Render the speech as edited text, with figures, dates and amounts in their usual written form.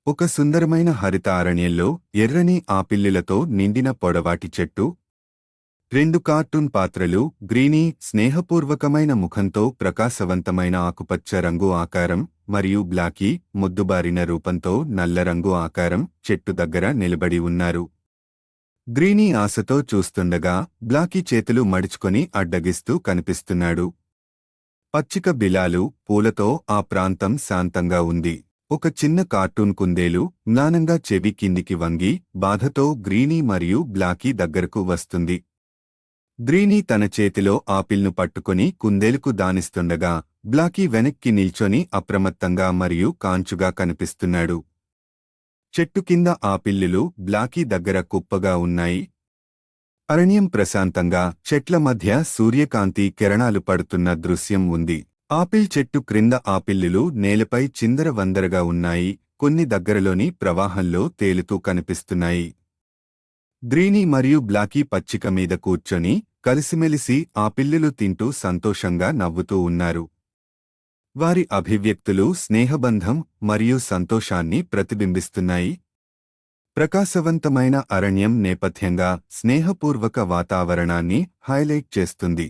ఒక సుందరమైన హరిత అరణ్యంలో ఎర్రని ఆపిల్లులతో నిండిన పొడవాటి చెట్టు. రెండు కార్టూన్ పాత్రలు, గ్రీనీ స్నేహపూర్వకమైన ముఖంతో ప్రకాశవంతమైన ఆకుపచ్చ రంగు ఆకారం మరియు బ్లాకీ ముద్దుబారిన రూపంతో నల్ల రంగు ఆకారం చెట్టు దగ్గర నిలబడి ఉన్నారు. గ్రీనీ ఆశతో చూస్తుండగా బ్లాకీ చేతులు మడుచుకొని అడ్డగిస్తూ కనిపిస్తున్నాడు. పచ్చిక బిలాలు, పూలతో ఆ ప్రాంతం శాంతంగా ఉంది. ఒక చిన్న కార్టూన్ కుందేలు మ్లానంగా చెవి కిందికి వంగి బాధతో గ్రీనీ మరియు బ్లాకీ దగ్గరకు వస్తుంది. గ్రీనీ తన చేతిలో ఆపిల్ను పట్టుకొని కుందేలుకు దానిస్తుండగా బ్లాకీ వెనక్కి నిల్చొని అప్రమత్తంగా మరియు కాంచుగా కనిపిస్తున్నాడు. చెట్టు కింద ఆపిల్లులు బ్లాకీ దగ్గర కుప్పగా ఉన్నాయి. అరణ్యం ప్రశాంతంగా చెట్ల మధ్య సూర్యకాంతి కిరణాలు పడుతున్న దృశ్యం ఉంది. ఆపిల్ చెట్టు క్రింద ఆపిల్లులు నేలపై చిందరవందరగా ఉన్నాయి, కొన్ని దగ్గరలోని ప్రవాహంలో తేలుతూ కనిపిస్తున్నాయి. గ్రీనీ మరియు బ్లాకీ పచ్చిక మీద కూర్చొని కలిసిమెలిసి ఆపిల్లులు తింటూ సంతోషంగా నవ్వుతూ ఉన్నారు. వారి అభివ్యక్తులు స్నేహబంధం మరియు సంతోషాన్ని ప్రతిబింబిస్తున్నాయి. ప్రకాశవంతమైన అరణ్యం నేపథ్యంగా స్నేహపూర్వక వాతావరణాన్ని హైలైట్ చేస్తుంది.